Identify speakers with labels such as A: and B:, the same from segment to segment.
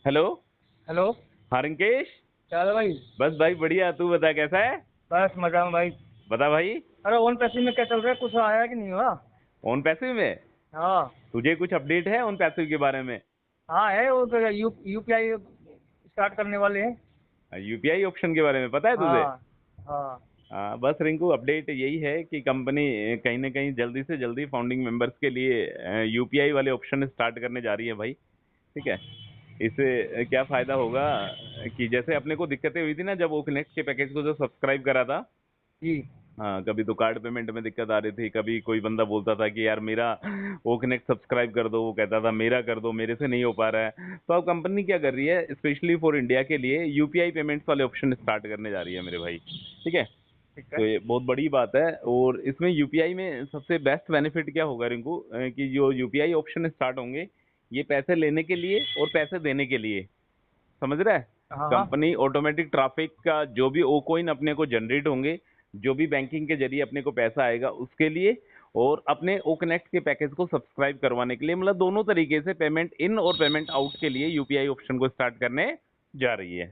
A: Hello.
B: Hello.
A: हाँ रिंकेश।
B: क्या हाल है भाई?
A: बस भाई बढ़िया, तू बता कैसा है।
B: बस मजा में भाई।
A: बता भाई।
B: अरे ओन पैसे में क्या चल रहा है, कुछ आया कि नहीं हुआ?
A: ओन पैसिव में
B: हाँ।
A: तुझे कुछ अपडेट है ओन पैसिव के बारे में?
B: हाँ है, वो तो यूपीआई स्टार्ट करने वाले हैं।
A: यूपीआई ऑप्शन के बारे में पता है तुझे?
B: हाँ। हाँ।
A: बस रिंकू, अपडेट यही है कि कंपनी कहीं ना कहीं जल्दी से जल्दी फाउंडिंग मेंबर्स के लिए यूपीआई वाले ऑप्शन स्टार्ट करने जा रही है भाई। ठीक है। इससे क्या फायदा होगा कि जैसे अपने को दिक्कतें हुई थी ना जब वो कनेक्ट के पैकेज को जो सब्सक्राइब करा था।
B: जी।
A: हाँ, कभी तो कार्ड पेमेंट में दिक्कत आ रही थी, कभी कोई बंदा बोलता था कि यार मेरा वो कनेक्ट सब्सक्राइब कर दो, वो कहता था मेरा कर दो, मेरे से नहीं हो पा रहा है। तो अब कंपनी क्या कर रही है, स्पेशली फॉर इंडिया के लिए यूपीआई पेमेंट्स वाले ऑप्शन स्टार्ट करने जा रही है मेरे भाई। ठीक है।
B: ठीक है।
A: तो ये बहुत बड़ी बात है। और इसमें यूपीआई में सबसे बेस्ट बेनिफिट क्या होगा रिंकू, कि जो यूपीआई ऑप्शन स्टार्ट होंगे, ये पैसे लेने के लिए और पैसे देने के लिए, समझ रहा है।
B: हाँ हाँ।
A: कंपनी ऑटोमेटिक ट्रैफिक का जो भी ओ कोइन अपने को जनरेट होंगे, जो भी बैंकिंग के जरिए अपने को पैसा आएगा उसके लिए, और अपने ओ कनेक्ट के पैकेज को सब्सक्राइब करवाने के लिए, मतलब दोनों तरीके से पेमेंट इन और पेमेंट आउट के लिए यूपीआई ऑप्शन को स्टार्ट करने जा रही है।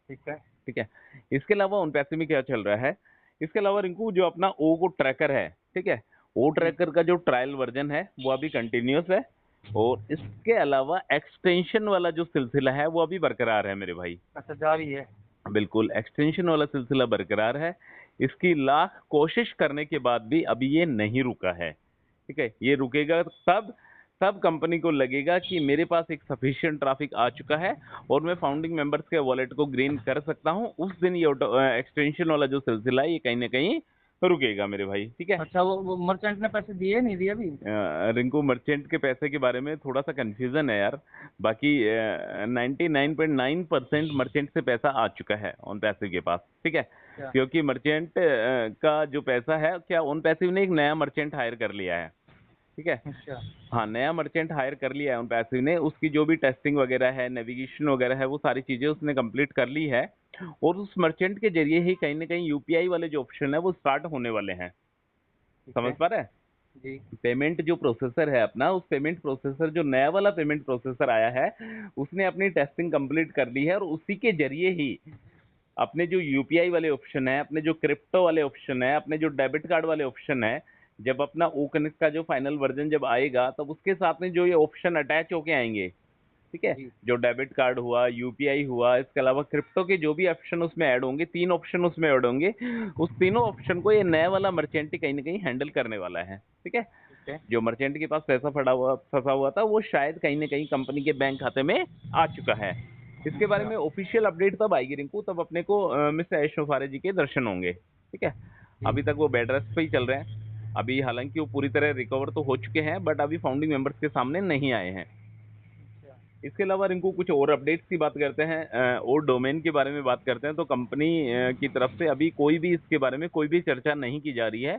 B: ठीक है।
A: ठीक है। इसके अलावा उन पैसे में क्या चल रहा है, इसके अलावा रिंकू जो अपना ओ को ट्रैकर है, ठीक है, ओ
B: जी।
A: ट्रैकर का जो ट्रायल वर्जन है वो अभी कंटिन्यूस है। और इसके अलावा एक्सटेंशन वाला जो सिलसिला है वो अभी बरकरार है मेरे भाई।
B: अच्छा, जारी है।
A: बिल्कुल एक्सटेंशन वाला सिलसिला बरकरार है। इसकी लाख कोशिश करने के बाद भी अभी ये नहीं रुका है। ठीक है, ये रुकेगा तब तब कंपनी को लगेगा कि मेरे पास एक सफिशिएंट ट्रैफिक आ चुका है और मैं फाउंडिंग मेंबर्स के वॉलेट को ग्रीन कर सकता हूं, उस दिन ये एक्सटेंशन वाला जो सिलसिला है ये कहीं ना कहीं रुकेगा मेरे भाई। ठीक है।
B: अच्छा, वो मर्चेंट ने पैसे दिए नहीं दिए अभी?
A: रिंकू, मर्चेंट के पैसे के बारे में थोड़ा सा कंफ्यूजन है यार। बाकी 99.9% मर्चेंट से पैसा आ चुका है ऑन पैसिव के पास। ठीक है।
B: क्या?
A: क्योंकि मर्चेंट का जो पैसा है, क्या ऑन पैसिव ने एक नया मर्चेंट हायर कर लिया है। ठीक है।
B: अच्छा।
A: हाँ, नया मर्चेंट हायर कर लिया है ऑन पैसिव ने, उसकी जो भी टेस्टिंग वगैरह है, नेविगेशन वगैरह है, वो सारी चीजें उसने कंप्लीट कर ली है। और उस मर्चेंट के जरिए ही कहीं ना कहीं यूपीआई वाले जो ऑप्शन है वो स्टार्ट होने वाले हैं।
B: ठीक
A: समझ
B: है।
A: पा रहा है।
B: जी।
A: पेमेंट जो प्रोसेसर है अपना, उस पेमेंट प्रोसेसर जो नया वाला पेमेंट प्रोसेसर आया है, उसने अपनी टेस्टिंग कंप्लीट कर ली है और उसी के जरिए ही अपने जो यूपीआई वाले ऑप्शन है, अपने जो क्रिप्टो वाले ऑप्शन है, अपने जो डेबिट कार्ड वाले ऑप्शन है, जब अपना ओ कनेक्ट का जो फाइनल वर्जन जब आएगा तब उसके साथ में जो ये ऑप्शन अटैच होके आएंगे। ठीक है।
B: जी।
A: जो डेबिट कार्ड हुआ, यूपीआई हुआ, इसके अलावा क्रिप्टो के जो भी ऑप्शन उसमें ऐड होंगे, तीन ऑप्शन उसमें ऐड होंगे, उस तीनों ऑप्शन को ये नया वाला मर्चेंट कहीं ना कहीं हैंडल करने वाला है। ठीक है।
B: ठीक है।
A: जो मर्चेंट के पास पैसा पड़ा हुआ फंसा हुआ था वो शायद कहीं ना कहीं कंपनी के बैंक खाते में आ चुका है। इसके बारे
B: अच्छा।
A: में ऑफिशियल अपडेट तब आएगी रिंकू, तब अपने को मिस्टर ऐश मुफारे जी के दर्शन होंगे। ठीक है।
B: जी।
A: अभी तक वो बेड रेस्ट पे ही चल रहे हैं। अभी हालांकि वो पूरी तरह रिकवर तो हो चुके हैं, बट अभी फाउंडिंग मेंबर्स के सामने नहीं आए हैं।
B: अच्छा।
A: इसके अलावा रिंकू कुछ और अपडेट्स की बात करते हैं, और डोमेन के बारे में बात करते हैं। तो कंपनी की तरफ से अभी कोई भी इसके बारे में कोई भी चर्चा नहीं की जा रही है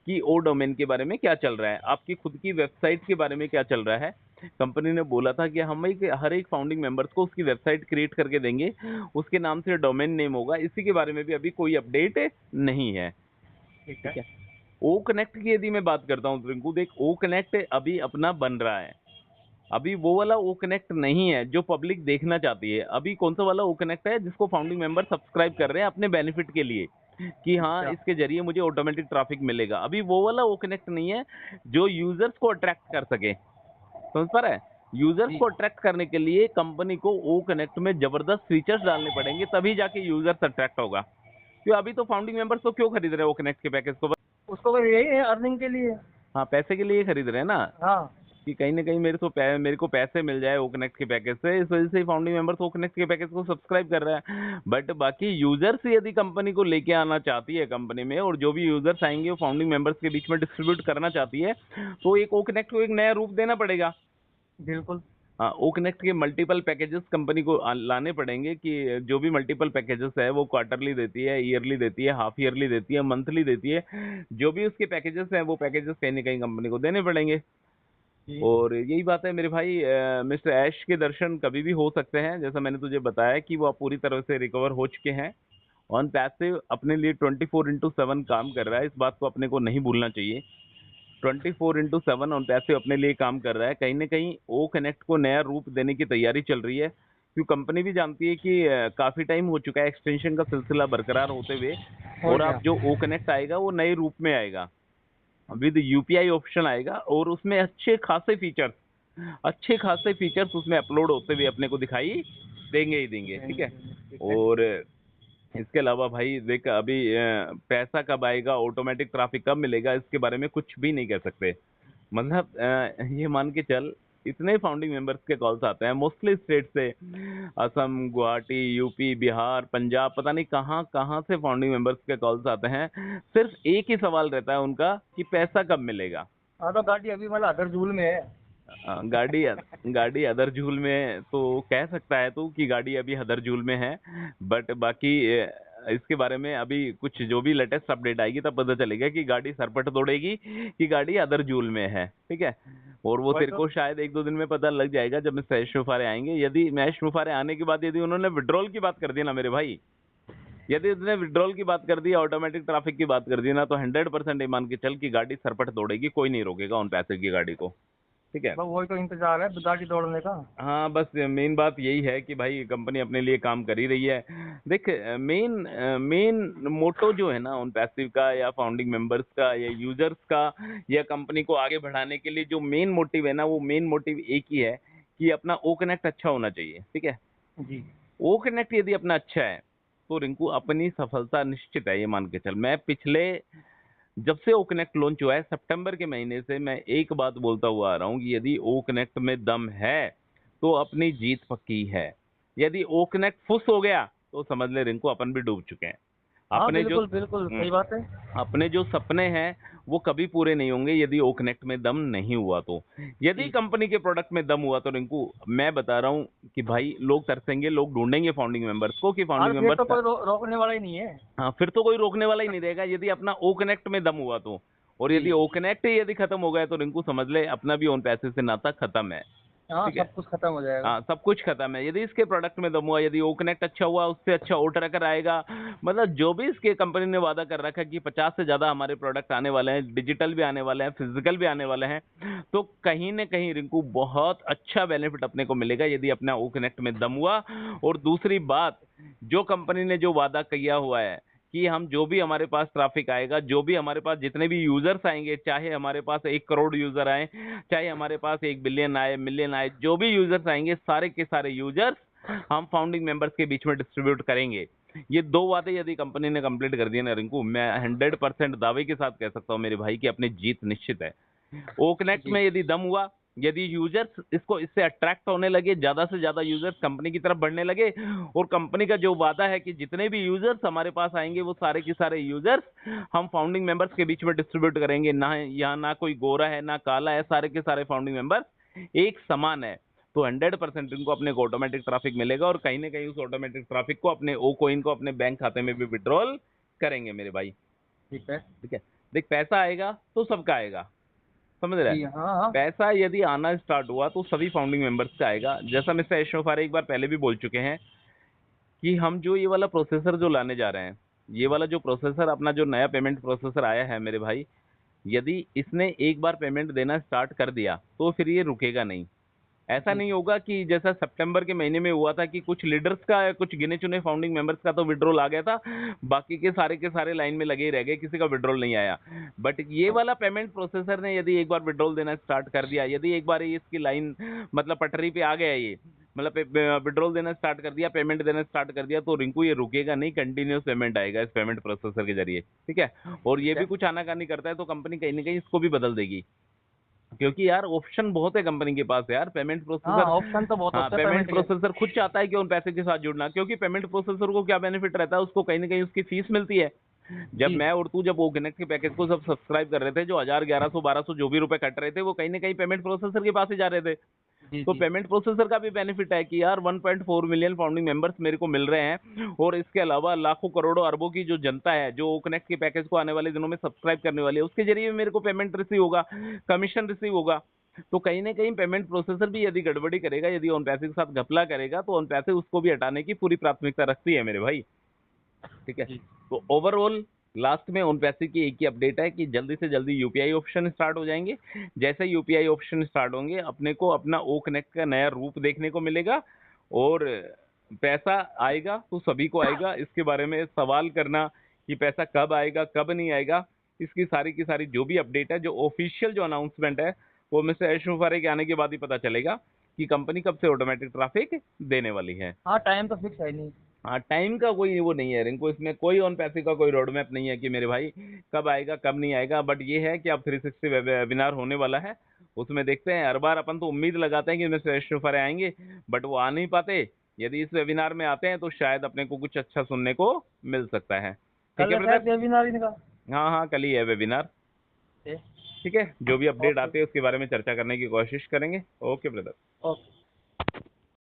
A: कि ओ डोमेन के बारे में क्या चल रहा है, आपकी खुद की वेबसाइट के बारे में क्या चल रहा है। कंपनी ने बोला था कि हम एक हर एक फाउंडिंग मेंबर्स को उसकी वेबसाइट क्रिएट करके देंगे, उसके नाम से डोमेन नेम होगा। इसी के बारे में भी अभी कोई अपडेट नहीं है।
B: ठीक
A: ठीक
B: है।
A: है। ओ कनेक्ट की यदि मैं बात करता हूँ रिंकू, देख ओ कनेक्ट अभी अपना बन रहा है। अभी वो वाला ओ कनेक्ट नहीं है जो पब्लिक देखना चाहती है। अभी कौन सा वाला ओ कनेक्ट है जिसको फाउंडिंग मेंबर सब्सक्राइब कर रहे हैं अपने बेनिफिट के लिए, कि हाँ
B: अच्छा।
A: इसके जरिए मुझे ऑटोमेटिक ट्रैफिक मिलेगा। अभी वो वाला ओ कनेक्ट नहीं है जो यूजर्स को अट्रैक्ट कर सके। समझ पा रहा है। यूजर्स
B: जी।
A: को अट्रैक्ट करने के लिए कंपनी को ओ कनेक्ट में जबरदस्त फीचर्स डालने पड़ेंगे, तभी जाके यूजर्स अट्रैक्ट होगा। क्यों, अभी तो फाउंडिंग मेंबर्स तो क्यों खरीद रहे हैं ओ कनेक्ट के पैकेज को?
B: उसको बस यही है, अर्निंग के लिए।
A: हाँ, पैसे के लिए खरीद रहे हैं ना,
B: हाँ।
A: कि कहीं ना कहीं मेरे को पैसे मिल जाए ओ कनेक्ट के पैकेज से, इस वजह से फाउंडिंग मेंबर्स ओ कनेक्ट के पैकेज को सब्सक्राइब कर रहा है। बट बाकी यूजर्स यदि कंपनी को लेके आना चाहती है कंपनी में, और जो भी यूजर्स आएंगे वो फाउंडिंग मेंबर्स के बीच में डिस्ट्रीब्यूट करना चाहती है, तो एक ओ कनेक्ट को एक नया रूप देना पड़ेगा।
B: बिल्कुल।
A: हाँ, ओ कनेक्ट के मल्टीपल पैकेजेस कंपनी को लाने पड़ेंगे, कि जो भी मल्टीपल पैकेजेस है वो क्वार्टरली देती है, ईयरली देती है, हाफ ईयरली देती है, मंथली देती है। जो भी उसके पैकेजेस हैं वो पैकेजेस कहीं ना कहीं कंपनी को देने पड़ेंगे।
B: जी।
A: और यही बात है मेरे भाई, मिस्टर ऐश के दर्शन कभी भी हो सकते हैं, जैसा मैंने तुझे बताया कि वो अब पूरी तरह से रिकवर हो चुके हैं। ऑन पैसिव अपने लिए 24/7 काम कर रहा है, इस बात को अपने को नहीं भूलना चाहिए। 24/7 ऑन पैसिव अपने लिए काम कर रहा है। कहीं ना कहीं ओ कनेक्ट को नया रूप देने की तैयारी चल रही है। क्योंकि कंपनी भी जानती है कि काफी टाइम हो चुका है एक्सटेंशन का सिलसिला बरकरार होते हुए,
B: और
A: और
B: क्या।
A: अब जो ओ कनेक्ट आएगा वो नए रूप में आएगा, विद यूपीआई ऑप्शन आएगा, और उसमें अच्छे खासे फीचर्स उसमें अपलोड होते हुए अपने को दिखाई देंगे ही देंगे, ठीक है।
B: ठीक है।
A: और इसके अलावा भाई देख, अभी पैसा कब आएगा, ऑटोमेटिक ट्रैफिक कब मिलेगा, इसके बारे में कुछ भी नहीं कह सकते। मतलब ये मान के चल, इतने फाउंडिंग मेंबर्स के कॉल्स आते हैं मोस्टली स्टेट से, असम, गुवाहाटी, यूपी, बिहार, पंजाब, पता नहीं कहाँ कहाँ से फाउंडिंग मेंबर्स के कॉल्स आते हैं। सिर्फ एक ही सवाल रहता है उनका कि पैसा कब मिलेगा।
B: हाँ तो गाड़ी अभी मतलब अदर झूल में है।
A: गाड़ी गाड़ी अदर झूल में तो कह सकता है तू कि गाड़ी अभी अदर झूल में है, बट बाकी इसके बारे में अभी कुछ जो भी लेटेस्ट अपडेट आएगी तब पता चलेगा कि गाड़ी सरपट तोड़ेगी कि गाड़ी अदर झूल में है, ठीक है। और वो
B: वही
A: तेरे
B: तो।
A: को शायद एक दो दिन में पता लग जाएगा जब महेश मुफारे आएंगे। यदि महेश मुफारे आने के बाद यदि उन्होंने विड्रॉल की बात कर दी ना मेरे भाई, यदि उसने विड्रॉल की बात कर दी, ऑटोमेटिक ट्रैफिक की बात कर दी ना, तो 100% ये मान के चल कि गाड़ी सरपट तोड़ेगी, कोई नहीं रोकेगा उन पैसे की गाड़ी को, ठीक है।
B: बस वही तो इंतजार है गाड़ी दौड़ने का।
A: हाँ, बस मेन बात यही है कि भाई कंपनी अपने लिए काम कर ही रही है। देख, मेन मेन मोटो जो है ना उन पैसिव का या फाउंडिंग मेंबर्स का या यूजर्स का या कंपनी को आगे बढ़ाने के लिए जो मेन मोटिव है ना, वो मेन मोटिव एक ही है कि अपना ओ कनेक्ट अच्छा होना चाहिए, ठीक है।
B: जी।
A: ओ कनेक्ट यदि अपना अच्छा है तो रिंकू अपनी सफलता निश्चित है, ये मान के चल। मैं पिछले जब से ओ कनेक्ट लॉन्च हुआ है सितंबर के महीने से मैं एक बात बोलता हुआ आ रहा हूँ कि यदि ओ कनेक्ट में दम है तो अपनी जीत पक्की है। यदि ओ कनेक्ट फुस हो गया तो समझ ले रिंकू अपन भी डूब चुके हैं।
B: हाँ
A: अपने जो
B: बिल्कुल बिल्कुल
A: हम्म,
B: सही बात है।
A: अपने जो सपने हैं वो कभी पूरे नहीं होंगे यदि ओ कनेक्ट में दम नहीं हुआ तो। यदि
B: जी।
A: कंपनी के प्रोडक्ट में दम हुआ तो रिंकू मैं बता रहा हूँ कि भाई लोग तरसेंगे, लोग ढूंढेंगे फाउंडिंग मेंबर्स को कि
B: हाँ
A: फाउंडिंग
B: तो फिर तो
A: मेंबर्स।
B: कोई रोकने वाला ही नहीं है।
A: हाँ, फिर तो कोई रोकने वाला ही नहीं रहेगा यदि अपना ओ कनेक्ट में दम हुआ तो। और
B: जी।
A: यदि ओ कनेक्ट ही यदि खत्म हो गया तो रिंकू समझ ले अपना भी उन पैसे से नाता खत्म है,
B: हाँ
A: ठीक है।
B: सब कुछ खत्म हो जाएगा।
A: हाँ, सब कुछ खत्म है। यदि इसके प्रोडक्ट में दम हुआ, यदि ओ कनेक्ट अच्छा हुआ, उससे अच्छा ओ ट्रैकर आएगा, मतलब जो भी इसके कंपनी ने वादा कर रखा है कि 50 से ज्यादा हमारे प्रोडक्ट आने वाले हैं, डिजिटल भी आने वाले हैं, फिजिकल भी आने वाले हैं, तो कहीं ना कहीं रिंकू बहुत अच्छा बेनिफिट अपने को मिलेगा यदि अपना ओ कनेक्ट में दम हुआ। और दूसरी बात, जो कंपनी ने जो वादा किया हुआ है कि हम जो भी हमारे पास ट्रैफिक आएगा, जो भी हमारे पास जितने भी यूजर्स आएंगे, चाहे हमारे पास 1 करोड़ यूजर आए, चाहे हमारे पास 1 बिलियन आए, मिलियन आए, जो भी यूजर्स आएंगे सारे के सारे यूजर्स हम फाउंडिंग मेंबर्स के बीच में डिस्ट्रीब्यूट करेंगे। ये दो वादे यदि कंपनी ने कंप्लीट कर दिए ना रिंकू, मैं 100% दावे के साथ कह सकता हूँ मेरे भाई की अपनी जीत निश्चित है। ओ कनेक्ट
B: जी।
A: में यदि दम हुआ, यदि यूजर्स इसको इससे अट्रैक्ट होने लगे, ज्यादा से ज्यादा यूजर्स कंपनी की तरफ बढ़ने लगे, और कंपनी का जो वादा है कि जितने भी यूजर्स हमारे पास आएंगे वो सारे के सारे यूजर्स हम फाउंडिंग मेंबर्स के बीच में डिस्ट्रीब्यूट करेंगे, ना यहाँ ना कोई गोरा है ना काला है, सारे के सारे फाउंडिंग मेंबर्स एक समान है, तो 100% इनको अपने को ऑटोमेटिक ट्रैफिक मिलेगा, और कहीं ना कहीं उस ऑटोमेटिक ट्रैफिक को अपने ओ कोइन को अपने बैंक खाते में भी विड्रॉल करेंगे मेरे भाई,
B: ठीक है।
A: ठीक है। देख, पैसा आएगा तो सबका आएगा, समझ रहा है।
B: जी। हाँ हाँ।
A: पैसा यदि आना स्टार्ट हुआ तो सभी फाउंडिंग मेंबर्स का आएगा। जैसा मिस्टर एशोफारे एक बार पहले भी बोल चुके हैं कि हम जो ये वाला प्रोसेसर जो लाने जा रहे हैं, ये वाला जो प्रोसेसर अपना जो नया पेमेंट प्रोसेसर आया है मेरे भाई, यदि इसने एक बार पेमेंट देना स्टार्ट कर दिया तो फिर ये रुकेगा नहीं। ऐसा
B: जी।
A: नहीं होगा कि जैसा सितंबर के महीने में हुआ था कि कुछ लीडर्स का, कुछ गिने चुने फाउंडिंग मेंबर्स का तो विड्रॉल आ गया था, बाकी के सारे लाइन में लगे ही रह गए, किसी का विड्रॉल नहीं आया। बट ये वाला पेमेंट प्रोसेसर ने यदि एक बार विड्रॉल देना स्टार्ट कर दिया, यदि एक बार ये इसकी लाइन मतलब पटरी पे आ गया, ये मतलब विड्रॉल देना स्टार्ट कर दिया, पेमेंट देना स्टार्ट कर दिया, तो रिंकू ये रुकेगा नहीं, कंटिन्यूस पेमेंट आएगा इस पेमेंट प्रोसेसर के जरिए, ठीक है। और ये
B: ठीक
A: भी
B: है।
A: कुछ आनाकानी करता है तो कंपनी कहीं ना कहीं इसको भी बदल देगी, क्योंकि यार ऑप्शन बहुत है कंपनी के पास यार, पेमेंट
B: हाँ
A: प्रोसेसर।
B: ऑप्शन तो बहुत
A: हाँ,
B: होते हैं
A: पेमेंट
B: पेमेंट के।
A: प्रोसेसर खुद चाहता है कि उन पैसे के साथ जुड़ना, क्योंकि पेमेंट प्रोसेसर को क्या बेनिफिट रहता है, उसको कहीं ना कहीं उसकी फीस मिलती है। जब
B: जी।
A: मैं और तू जब वो कनेक्ट के पैकेज को सब सब्सक्राइब कर रहे थे, जो 1000, 1100, 1200 जो भी रुपए कट रहे थे वो कहीं ना कहीं पेमेंट प्रोसेसर के पास ही जा रहे थे।
B: जी।
A: तो
B: जी।
A: पेमेंट प्रोसेसर का भी बेनिफिट है कि यार 1.4 मिलियन फाउंडिंग मेंबर्स मेरे को मिल रहे हैं, और इसके अलावा लाखों करोड़ों अरबों की जो जनता है जो कनेक्ट के पैकेज को आने वाले दिनों में सब्सक्राइब करने वाली है, उसके जरिए मेरे को पेमेंट रिसीव होगा, कमीशन रिसीव होगा। तो कहीं ना कहीं पेमेंट प्रोसेसर भी यदि गड़बड़ी करेगा, यदि उन पैसे के साथ घपला करेगा, तो उन पैसे उसको भी हटाने की पूरी प्राथमिकता रखती है मेरे भाई, ठीक है।
B: जी।
A: तो ओवरऑल लास्ट में उन पैसे की एक ही अपडेट है कि जल्दी से जल्दी यूपीआई ऑप्शन स्टार्ट हो जाएंगे। जैसे यूपीआई ऑप्शन स्टार्ट होंगे अपने को अपना ओ कनेक्ट का नया रूप देखने को मिलेगा, और पैसा आएगा तो सभी को आएगा। इसके बारे में सवाल करना कि पैसा कब आएगा कब नहीं आएगा, इसकी सारी की सारी जो भी अपडेट है, जो ऑफिशियल जो अनाउंसमेंट है, वो मिस्टर एश मुफारे के आने के बाद ही पता चलेगा कि कंपनी कब से ऑटोमेटिक ट्रैफिक देने वाली है।
B: हाँ, टाइम तो फिक्स है नहीं।
A: हाँ, टाइम का कोई वो नहीं है रिंकू, इसमें कोई ऑन पैसे का कोई रोड मैप नहीं है कि मेरे भाई कब आएगा कब नहीं आएगा। बट ये है कि अब 360 वेबिनार होने वाला है, उसमें देखते हैं। हर बार अपन तो उम्मीद लगाते हैं कि मिस्टर एश मुफारे आएंगे, बट वो आ नहीं पाते। यदि इस वेबिनार में आते हैं तो शायद अपने को कुछ अच्छा सुनने को मिल सकता है। ठीक
B: कल
A: है
B: है
A: ब्रदर।
B: शायद वेबिनार इनका।
A: हाँ हाँ, कल ही है वेबिनार।
B: ठीक।
A: ठीक है, जो भी अपडेट
B: ओके।
A: आते हैं उसके बारे में चर्चा करने की कोशिश करेंगे। Okay brother.
B: ओके।